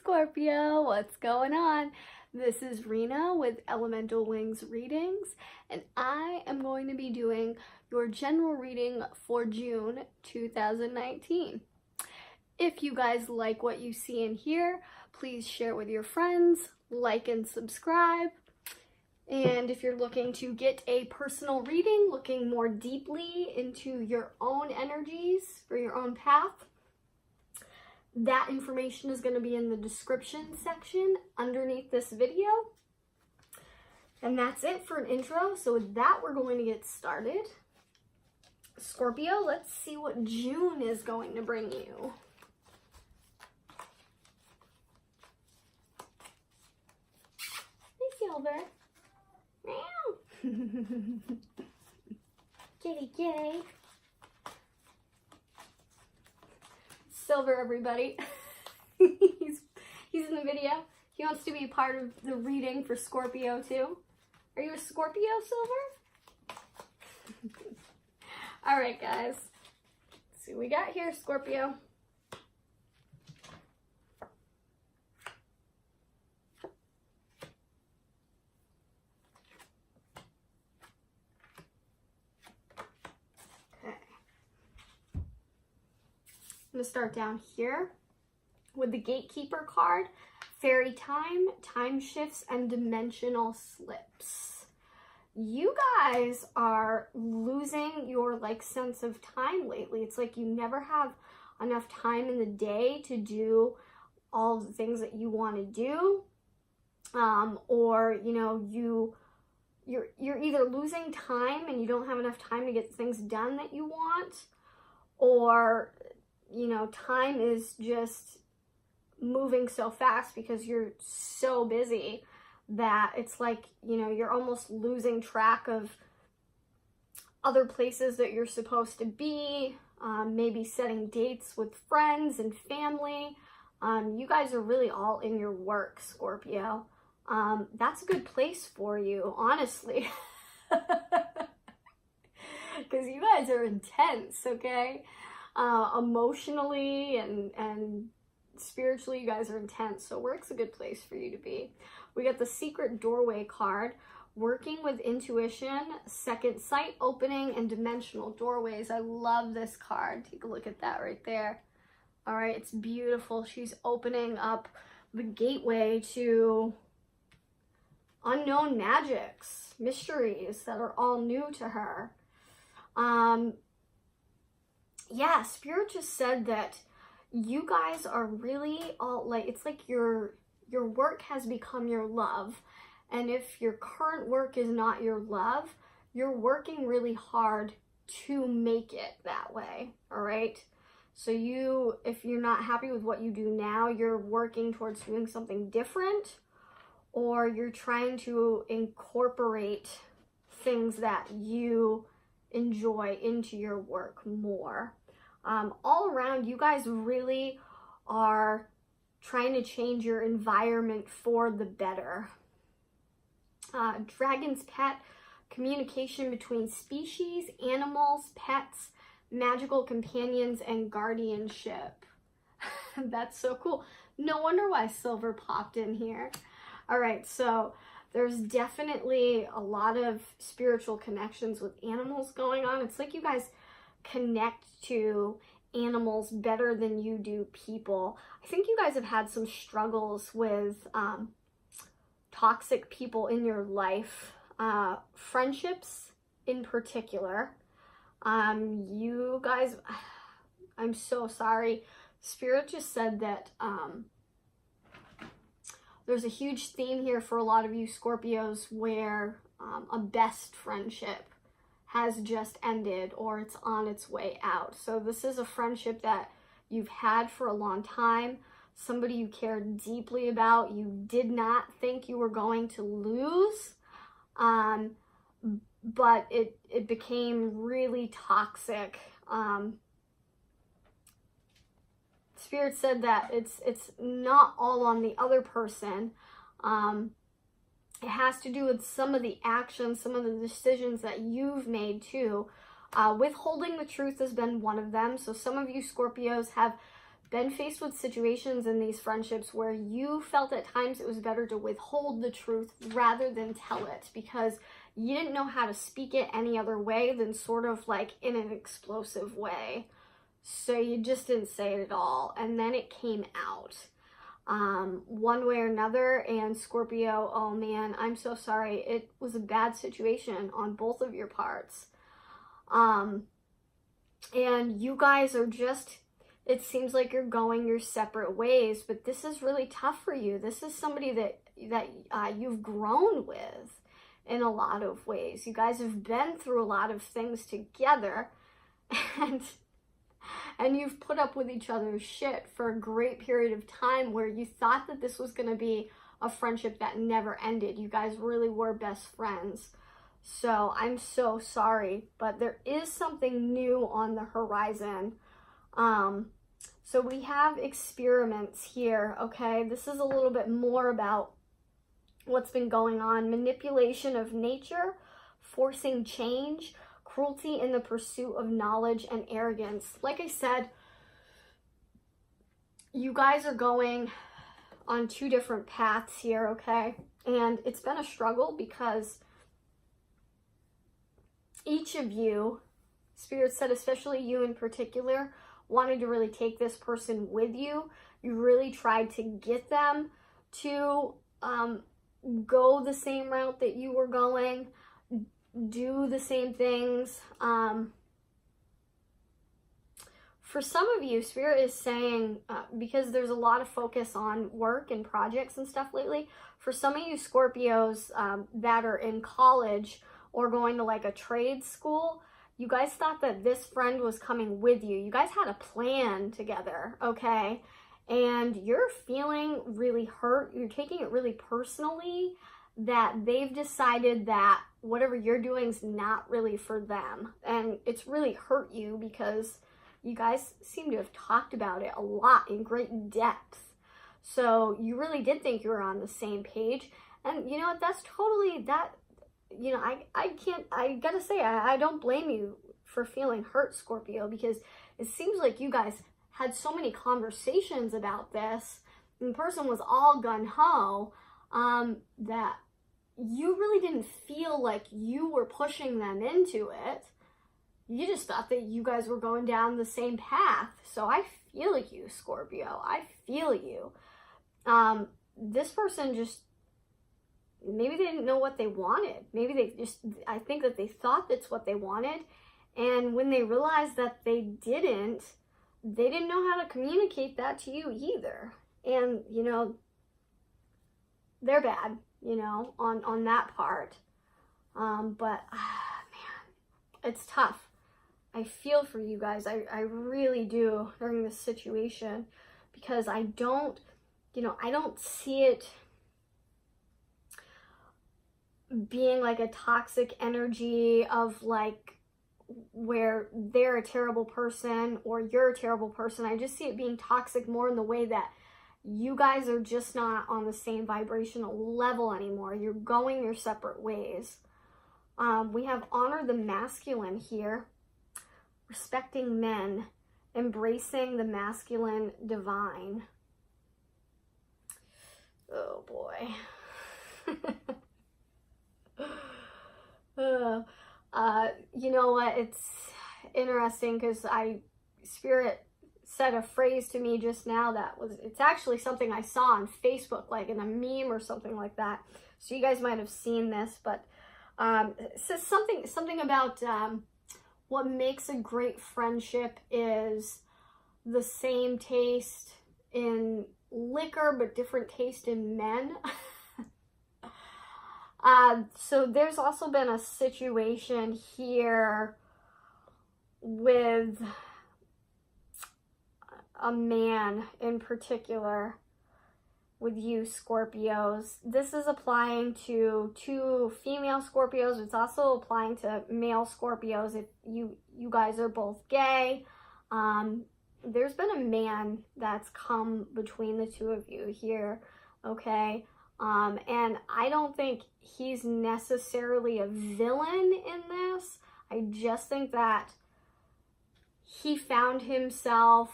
Scorpio, what's going on? This is Rena with Elemental Wings Readings, and I am going to be doing your general reading for June 2019. If you guys like what you see in here, please share with your friends, like and subscribe. And if you're looking to get a personal reading, looking more deeply into your own energies for your own path, that information is going to be in the description section underneath this video. And that's it for an intro. So with that, we're going to get started. Scorpio, let's see what June is going to bring you. Hey, Silver. Meow. Kitty, kitty. Silver, everybody. he's in the video. He wants to be a part of the reading for Scorpio too. Are you a Scorpio, Silver? All right, guys. Let's see what we got here, Scorpio. I'm going to start down here with the Gatekeeper card, Fairy Time, Time Shifts, and Dimensional Slips. You guys are losing your sense of time lately. It's like you never have enough time in the day to do all the things that you want to do, or you're either losing time and you don't have enough time to get things done that you want, or time is just moving so fast because you're so busy that it's like, you're almost losing track of other places that you're supposed to be, maybe setting dates with friends and family. You guys are really all in your work, Scorpio. That's a good place for you, honestly. Because you guys are intense, okay? Emotionally and spiritually, you guys are intense, so work's a good place for you to be. We got the Secret Doorway card, working with intuition, second sight opening, and dimensional doorways. I love this card. Take a look at that right there. All right, it's beautiful. She's opening up the gateway to unknown magics, mysteries that are all new to her. Yeah, Spirit just said that you guys are really all it's like your work has become your love. And if your current work is not your love, you're working really hard to make it that way, all right? So if you're not happy with what you do now, you're working towards doing something different, or you're trying to incorporate things that you enjoy into your work more. All around, you guys really are trying to change your environment for the better. Dragon's Pet, communication between species, animals, pets, magical companions, and guardianship. That's so cool. No wonder why Silver popped in here. All right, so there's definitely a lot of spiritual connections with animals going on. It's like you guys connect to animals better than you do people. I think you guys have had some struggles with toxic people in your life, friendships in particular. You guys, I'm so sorry. Spirit just said that there's a huge theme here for a lot of you Scorpios where a best friendship has just ended or it's on its way out. So this is a friendship that you've had for a long time, somebody you cared deeply about, you did not think you were going to lose, but it became really toxic. Spirit said that it's not all on the other person. It has to do with some of the actions, some of the decisions that you've made too. Withholding the truth has been one of them. So some of you Scorpios have been faced with situations in these friendships where you felt at times it was better to withhold the truth rather than tell it, because you didn't know how to speak it any other way than sort of like in an explosive way. So you just didn't say it at all, and then it came out one way or another. And Scorpio, oh man, I'm so sorry. It was a bad situation on both of your parts. And you guys are just, it seems like you're going your separate ways, but this is really tough for you. This is somebody that you've grown with in a lot of ways. You guys have been through a lot of things together, and you've put up with each other's shit for a great period of time where you thought that this was going to be a friendship that never ended. You guys really were best friends. So I'm so sorry, but there is something new on the horizon. So we have experiments here, okay? This is a little bit more about what's been going on. Manipulation of nature, forcing change, cruelty in the pursuit of knowledge, and arrogance. Like I said, you guys are going on two different paths here, okay? And it's been a struggle because each of you, Spirit said, especially you in particular, wanted to really take this person with you. You really tried to get them to go the same route that you were going, do the same things. For some of you, Spirit is saying, because there's a lot of focus on work and projects and stuff lately, for some of you Scorpios that are in college or going to like a trade school, you guys thought that this friend was coming with you. You guys had a plan together, okay? And you're feeling really hurt. You're taking it really personally that they've decided that whatever you're doing is not really for them. And it's really hurt you because you guys seem to have talked about it a lot in great depth. So you really did think you were on the same page. And you know what, that's totally that, you know, I gotta say, I don't blame you for feeling hurt, Scorpio, because it seems like you guys had so many conversations about this, and the person was all gung-ho, that you really didn't feel like you were pushing them into it. You just thought that you guys were going down the same path. So I feel you, Scorpio. I feel you. This person just, maybe they didn't know what they wanted. Maybe they just, I think that they thought that's what they wanted. And when they realized that they didn't know how to communicate that to you either. And, you know, they're bad, you know, on that part. But, man, it's tough. I feel for you guys. I really do during this situation, because I don't see it being like a toxic energy of like where they're a terrible person or you're a terrible person. I just see it being toxic more in the way that you guys are just not on the same vibrational level anymore. You're going your separate ways. We have honor the masculine here, respecting men, embracing the masculine divine. Oh boy. You know what, it's interesting because Spirit said a phrase to me just now it's actually something I saw on Facebook, like in a meme or something like that. So you guys might have seen this, but it says something about what makes a great friendship is the same taste in liquor, but different taste in men. So there's also been a situation here with a man in particular with you Scorpios. This is applying to two female Scorpios. It's also applying to male Scorpios if you guys are both gay. There's been a man that's come between the two of you here, okay? And I don't think he's necessarily a villain in this. I just think that he found himself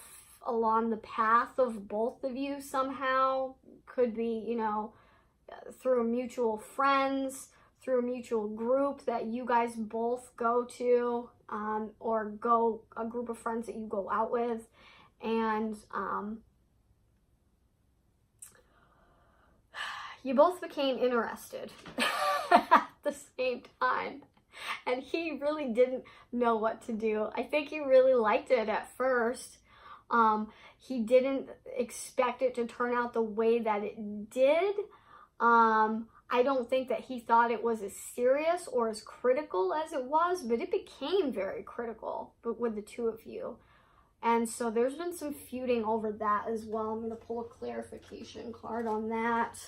along the path of both of you somehow. Could be, you know, through mutual friends, through a mutual group that you guys both go to, or a group of friends that you go out with. And you both became interested at the same time. And he really didn't know what to do. I think he really liked it at first. He didn't expect it to turn out the way that it did. I don't think that he thought it was as serious or as critical as it was, but it became very critical with the two of you. And so there's been some feuding over that as well. I'm going to pull a clarification card on that.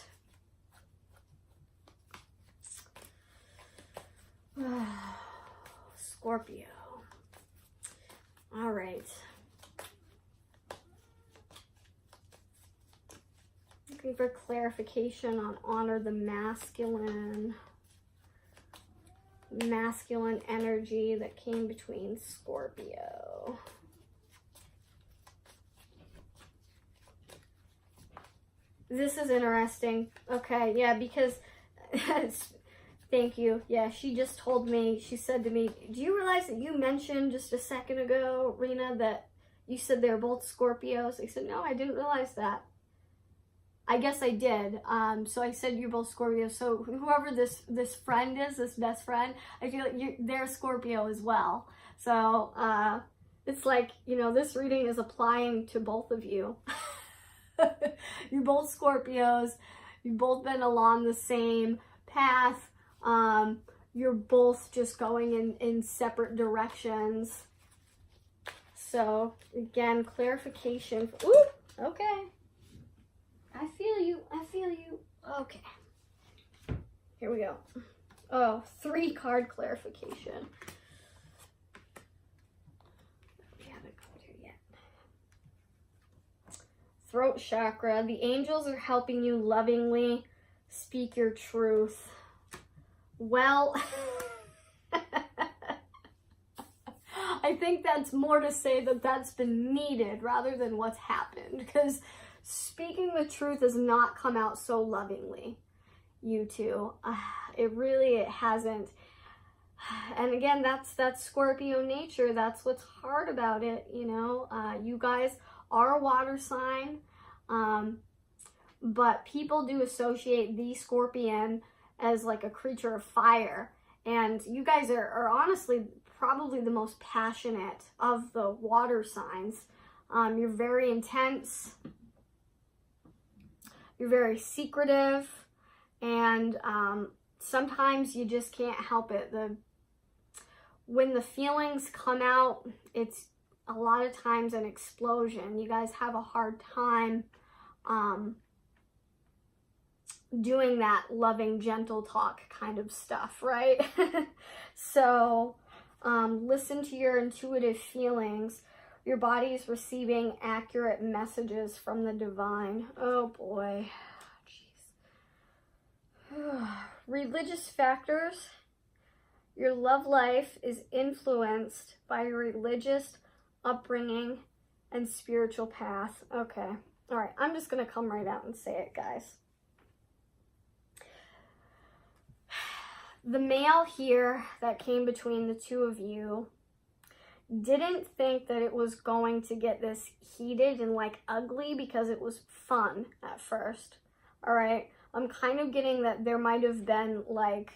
Scorpio. All right. Looking for clarification on honor the masculine energy that came between Scorpio. This is interesting. Okay, yeah, because thank you. Yeah, she just told me, she said to me, do you realize that you mentioned just a second ago, Rina, that you said they're both Scorpios? I said, no, I didn't realize that. I guess I did. So I said you're both Scorpios. So whoever this friend is, this best friend, I feel like they're Scorpio as well. So it's like, you know, this reading is applying to both of you. You're both Scorpios. You've both been along the same path. You're both just going in separate directions. So again, clarification. Ooh, okay. I feel you. I feel you. Okay. Here we go. Oh, 3 card clarification. We haven't gone here yet. Throat chakra. The angels are helping you lovingly speak your truth. Well, I think that's more to say that that's been needed rather than what's happened, because speaking the truth has not come out so lovingly, you two. It hasn't. And again, that's Scorpio nature. That's what's hard about it, you know. You guys are a water sign, but people do associate the Scorpion as like a creature of fire. And you guys are honestly probably the most passionate of the water signs. You're very intense. You're very secretive, and sometimes you just can't help it. When the feelings come out, it's a lot of times an explosion. You guys have a hard time doing that loving, gentle talk kind of stuff, right? So listen to your intuitive feelings. Your body is receiving accurate messages from the divine. Oh boy. Jeez. Religious factors. Your love life is influenced by your religious upbringing and spiritual path. Okay. All right. I'm just going to come right out and say it, guys. The male here that came between the two of you didn't think that it was going to get this heated and like ugly, because it was fun at first. All right. I'm kind of getting that there might have been like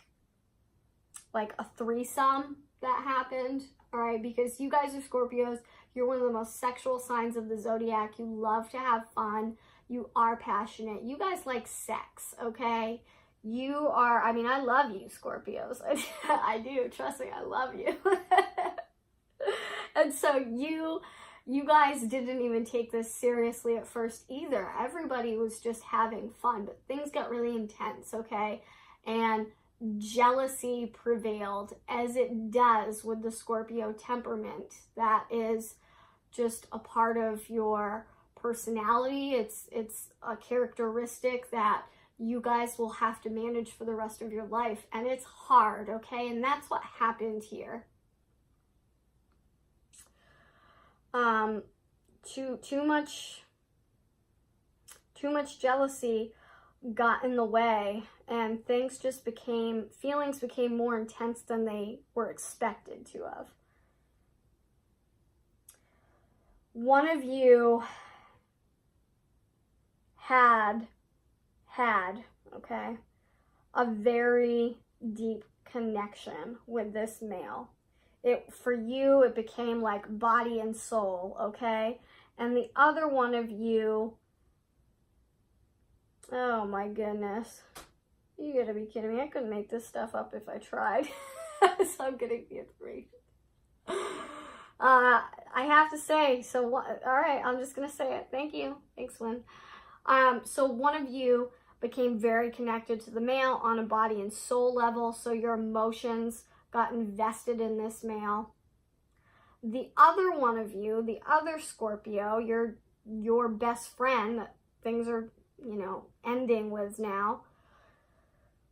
a threesome that happened. All right. Because you guys are Scorpios. You're one of the most sexual signs of the zodiac. You love to have fun. You are passionate. You guys like sex. Okay. You are, I mean, I love you, Scorpios. I do. Trust me. I love you. And so you guys didn't even take this seriously at first either. Everybody was just having fun, but things got really intense, okay? And jealousy prevailed, as it does with the Scorpio temperament. That is just a part of your personality. It's a characteristic that you guys will have to manage for the rest of your life, and it's hard, okay? And that's what happened here. too much jealousy got in the way, and things just feelings became more intense than they were expected to have. One of you had, okay, a very deep connection with this male. For you, it became like body and soul, okay? And the other one of you, oh my goodness. You gotta be kidding me. I couldn't make this stuff up if I tried. So I'm getting the information. I have to say, so what, all right, I'm just gonna say it. Thank you. Thanks, Lynn. So one of you became very connected to the male on a body and soul level, so your emotions got invested in this male. The other one of you, the other Scorpio, your best friend that things are, you know, ending with now,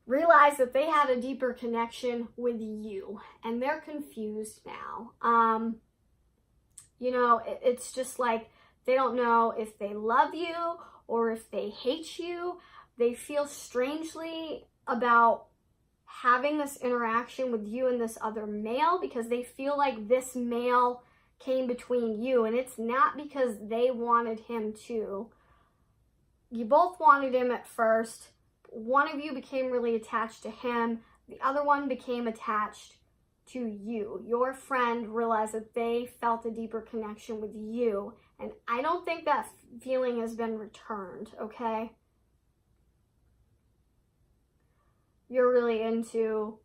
realized that they had a deeper connection with you, and they're confused now. You know, it's just like they don't know if they love you or if they hate you. They feel strangely about having this interaction with you and this other male because they feel like this male came between you, and it's not because they wanted him to. You both wanted him at first. One of you became really attached to him. The other one became attached to you. Your friend realized that they felt a deeper connection with you, and I don't think that feeling has been returned, okay? You're really into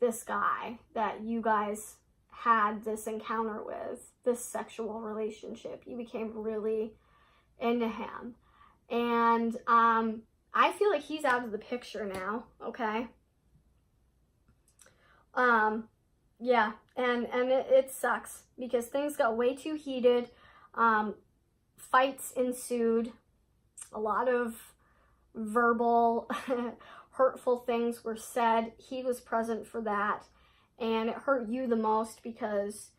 this guy that you guys had this encounter with, this sexual relationship. You became really into him. And I feel like he's out of the picture now, okay? Yeah, and it sucks because things got way too heated. Fights ensued. A lot of verbal hurtful things were said. He was present for that, and it hurt you the most because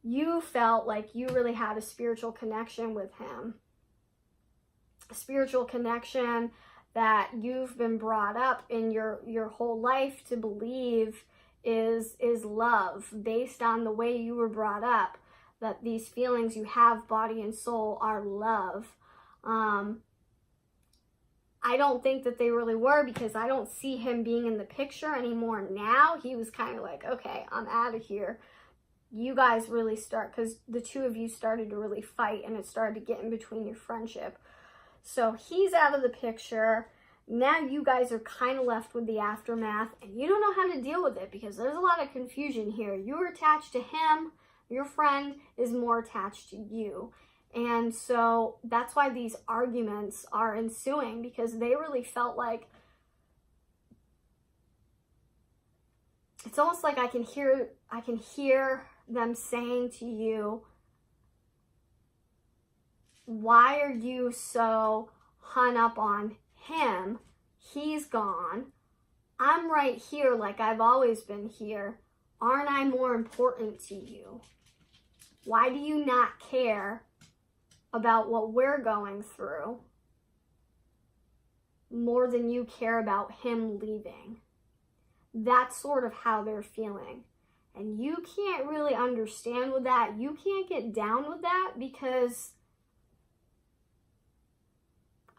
you felt like you really had a spiritual connection with him. A spiritual connection that you've been brought up in your whole life to believe is love, based on the way you were brought up, that these feelings you have, body and soul, are love. I don't think that they really were, because I don't see him being in the picture anymore now. He was kind of like, okay, I'm out of here. You guys really start, because the two of you started to really fight, and it started to get in between your friendship. So he's out of the picture. Now you guys are kind of left with the aftermath, and you don't know how to deal with it because there's a lot of confusion here. You're attached to him. Your friend is more attached to you. And so that's why these arguments are ensuing, because they really felt like, it's almost like I can hear them saying to you, why are you so hung up on him? He's gone. I'm right here like I've always been here. Aren't I more important to you? Why do you not care about what we're going through more than you care about him leaving? That's sort of how they're feeling. And you can't really understand with that. You can't get down with that, because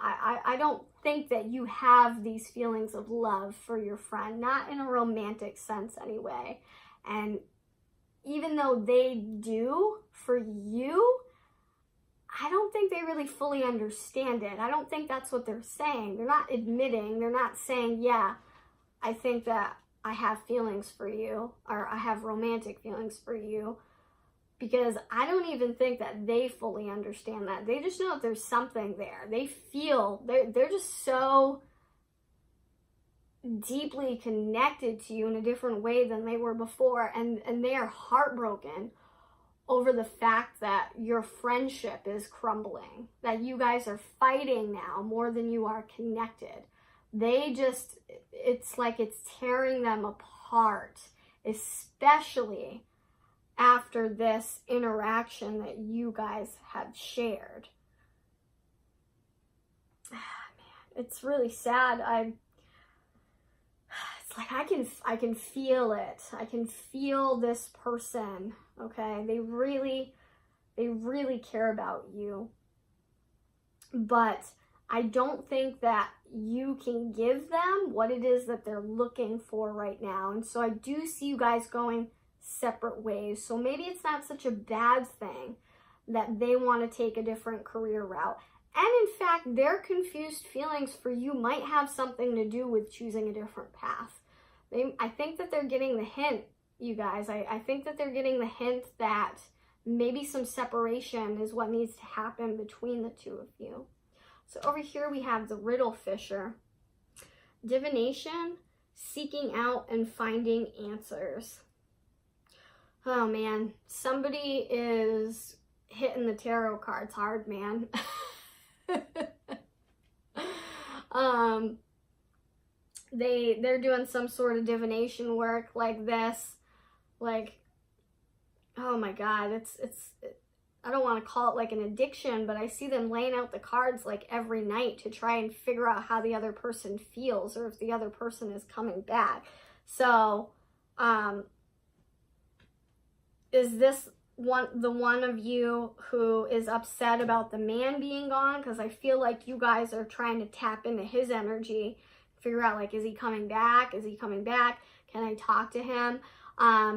I don't think that you have these feelings of love for your friend, not in a romantic sense anyway. And even though they do for you, I don't think they really fully understand it. I don't think that's what they're saying. They're not admitting, they're not saying, yeah, I think that I have feelings for you, or I have romantic feelings for you, because I don't even think that they fully understand that. They just know that there's something there. They feel, they're just so deeply connected to you in a different way than they were before, and they are heartbroken over the fact that your friendship is crumbling, that you guys are fighting now more than you are connected. They just, it's like it's tearing them apart, especially after this interaction that you guys have shared. Man, it's really sad. It's like I can feel it. I can feel this person, okay? They really care about you. But I don't think that you can give them what it is that they're looking for right now. And so I do see you guys going separate ways. So maybe it's not such a bad thing that they want to take a different career route. And in fact, their confused feelings for you might have something to do with choosing a different path. I think that they're getting the hint, you guys. I think that they're getting the hint that maybe some separation is what needs to happen between the two of you. So over here we have the Riddle Fisher. Divination, seeking out and finding answers. Oh man, somebody is hitting the tarot cards hard, man. They're doing some sort of divination work like this. Like, oh my God, I don't want to call it like an addiction, but I see them laying out the cards like every night to try and figure out how the other person feels or if the other person is coming back. So, is this the one of you who is upset about the man being gone? Because I feel like you guys are trying to tap into his energy, figure out like, is he coming back? Is he coming back? Can I talk to him?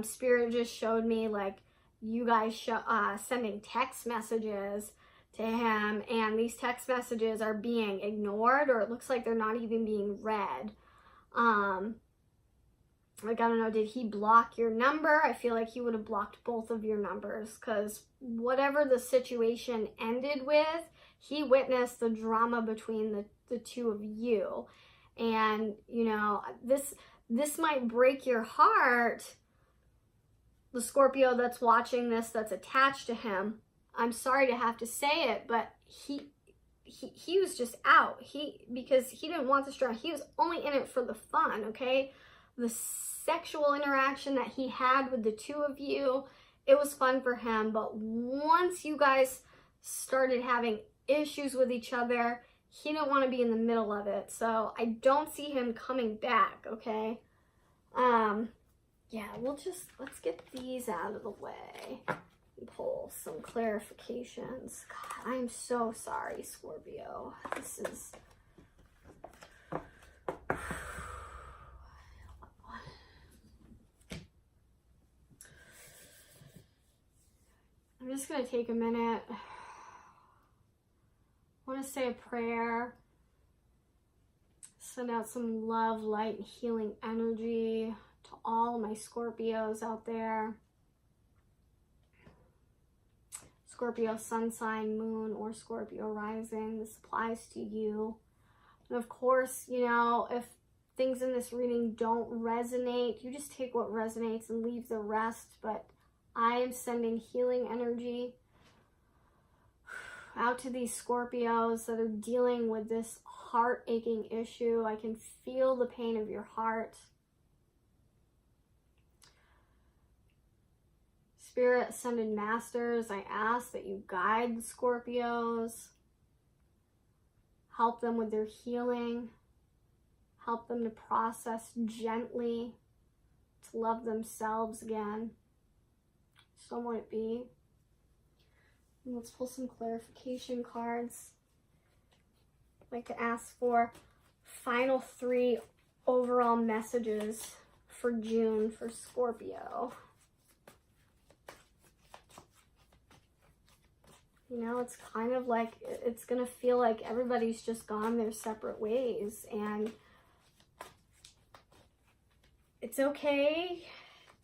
Spirit just showed me like you guys sending text messages to him, and these text messages are being ignored, or it looks like they're not even being read. Like, I don't know, did he block your number? I feel like he would have blocked both of your numbers, because whatever the situation ended with, he witnessed the drama between the two of you. And, you know, this might break your heart, the Scorpio that's watching this, that's attached to him. I'm sorry to have to say it, but he was just out. Because he didn't want this drama. He was only in it for the fun, okay? The sexual interaction that he had with the two of you, it was fun for him. But once you guys started having issues with each other, he didn't want to be in the middle of it. So I don't see him coming back, okay? Yeah, let's get these out of the way and pull some clarifications. God, I am so sorry, Scorpio. This is... I'm just going to take a minute. I want to say a prayer. Send out some love, light, and healing energy to all my Scorpios out there. Scorpio sun sign, moon, or Scorpio rising. This applies to you. And of course, you know, if things in this reading don't resonate, you just take what resonates and leave the rest. But I am sending healing energy out to these Scorpios that are dealing with this heart-aching issue. I can feel the pain of your heart. Spirit Ascended Masters, I ask that you guide the Scorpios. Help them with their healing. Help them to process gently, to love themselves again. So won't it be? And let's pull some clarification cards. I'd like to ask for final 3 overall messages for June for Scorpio. You know, it's kind of like, it's going to feel like everybody's just gone their separate ways. And it's okay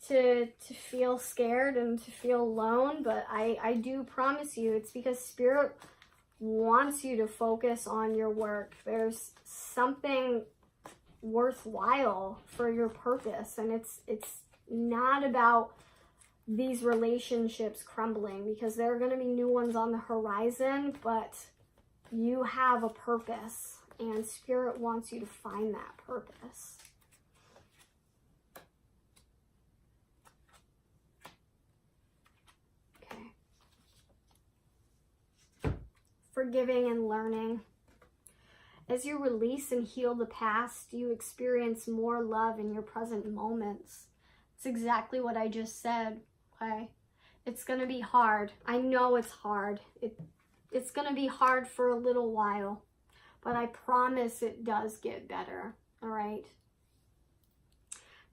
to feel scared and to feel alone, but I do promise you, it's because Spirit wants you to focus on your work. There's something worthwhile for your purpose, and it's not about these relationships crumbling, because there are going to be new ones on the horizon, but you have a purpose, and Spirit wants you to find that purpose. forgiving and learning. As you release and heal the past, you experience more love in your present moments. It's exactly what I just said, okay? It's going to be hard. I know it's hard. It's going to be hard for a little while, but I promise it does get better, all right?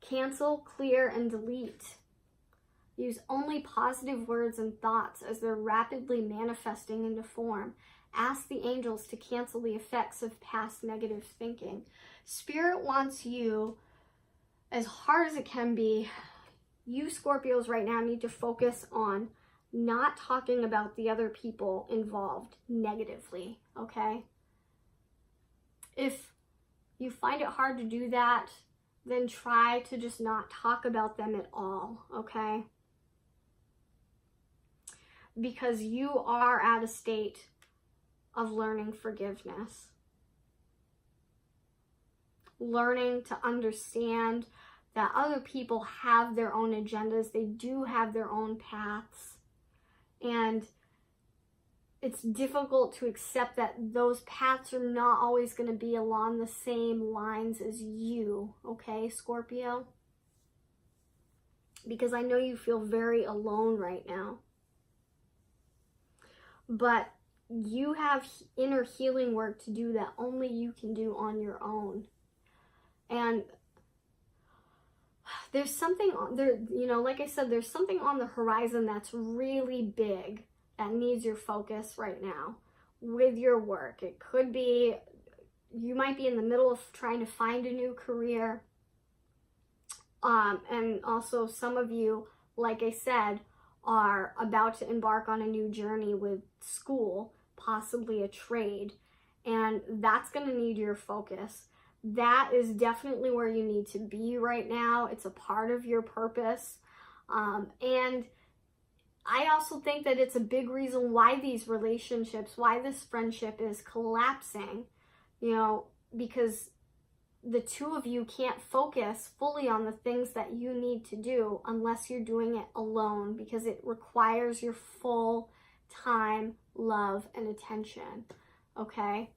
Cancel, clear, and delete. Use only positive words and thoughts as they're rapidly manifesting into form. Ask the angels to cancel the effects of past negative thinking. Spirit wants you, as hard as it can be, you Scorpios right now need to focus on not talking about the other people involved negatively, okay? If you find it hard to do that, then try to just not talk about them at all, okay? Because you are at a state of learning forgiveness. Learning to understand that other people have their own agendas. They do have their own paths. And it's difficult to accept that those paths are not always going to be along the same lines as you, okay, Scorpio? Because I know you feel very alone right now. But you have inner healing work to do that only you can do on your own. And there's something there, you know, like I said, there's something on the horizon that's really big that needs your focus right now with your work. It could be, you might be in the middle of trying to find a new career. And also some of you, like I said, are about to embark on a new journey with school, possibly a trade, and that's going to need your focus. That is definitely where you need to be right now. It's a part of your purpose. And I also think that it's a big reason why these relationships, why this friendship is collapsing, you know, because the two of you can't focus fully on the things that you need to do unless you're doing it alone, because it requires your full time, love, and attention, okay?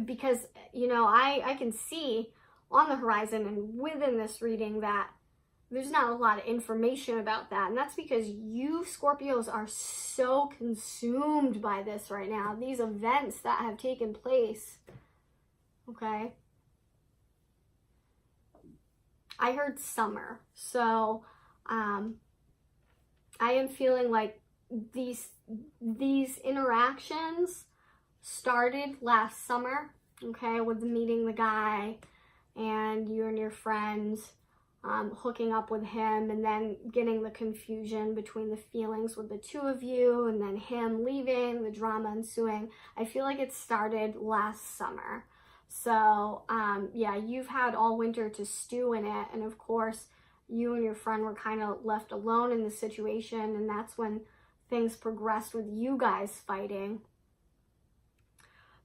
Because, you know, I can see on the horizon and within this reading that there's not a lot of information about that. And that's because you Scorpios are so consumed by this right now, these events that have taken place, okay? I heard summer, so I am feeling like these interactions started last summer, okay, with meeting the guy and you and your friends hooking up with him, and then getting the confusion between the feelings with the two of you, and then him leaving, the drama ensuing. I feel like it started last summer. So, yeah, you've had all winter to stew in it, and of course, you and your friend were kind of left alone in the situation, and that's when things progressed with you guys fighting.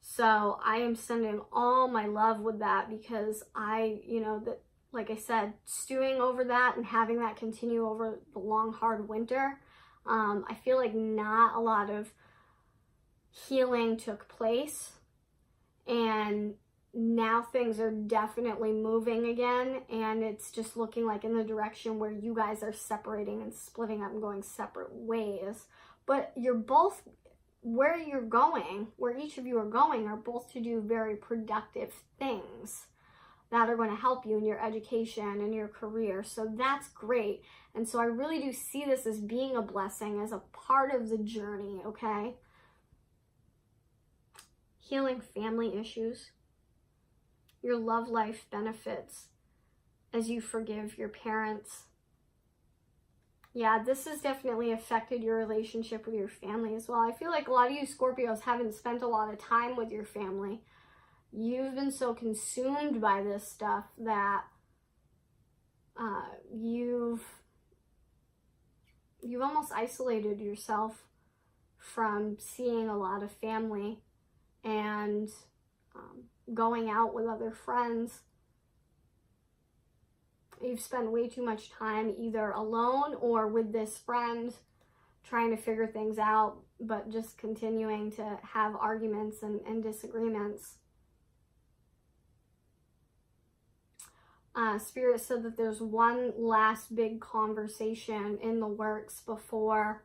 So, I am sending all my love with that, because you know, that, like I said, stewing over that and having that continue over the long, hard winter, I feel like not a lot of healing took place, and now things are definitely moving again, and it's just looking like in the direction where you guys are separating and splitting up and going separate ways. But you're both, where you're going, where each of you are going, are both to do very productive things that are going to help you in your education and your career. So that's great. And so I really do see this as being a blessing, as a part of the journey, okay? Healing family issues. Your love life benefits as you forgive your parents. Yeah, this has definitely affected your relationship with your family as well. I feel like a lot of you Scorpios haven't spent a lot of time with your family. You've been so consumed by this stuff that you've almost isolated yourself from seeing a lot of family and going out with other friends. You've spent way too much time either alone or with this friend trying to figure things out, but just continuing to have arguments and disagreements. Spirit said that there's one last big conversation in the works before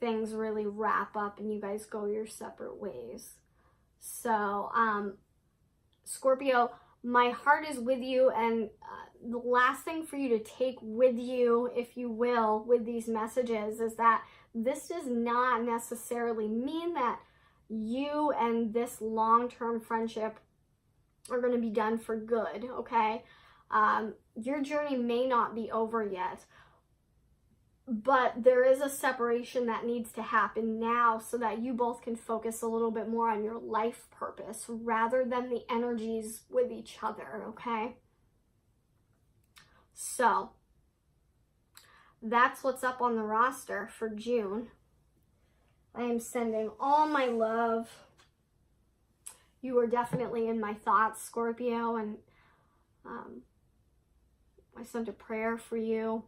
things really wrap up and you guys go your separate ways. So, Scorpio, my heart is with you, and the last thing for you to take with you, if you will, with these messages is that this does not necessarily mean that you and this long-term friendship are going to be done for good, okay? Your journey may not be over yet, but there is a separation that needs to happen now so that you both can focus a little bit more on your life purpose rather than the energies with each other, okay? So, that's what's up on the roster for June. I am sending all my love. You are definitely in my thoughts, Scorpio, and I sent a prayer for you.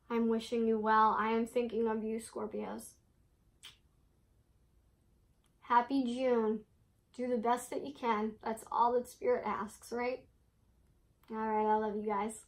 I'm wishing you well. I am thinking of you, Scorpios. Happy June. Do the best that you can. That's all that Spirit asks, right? All right, I love you guys.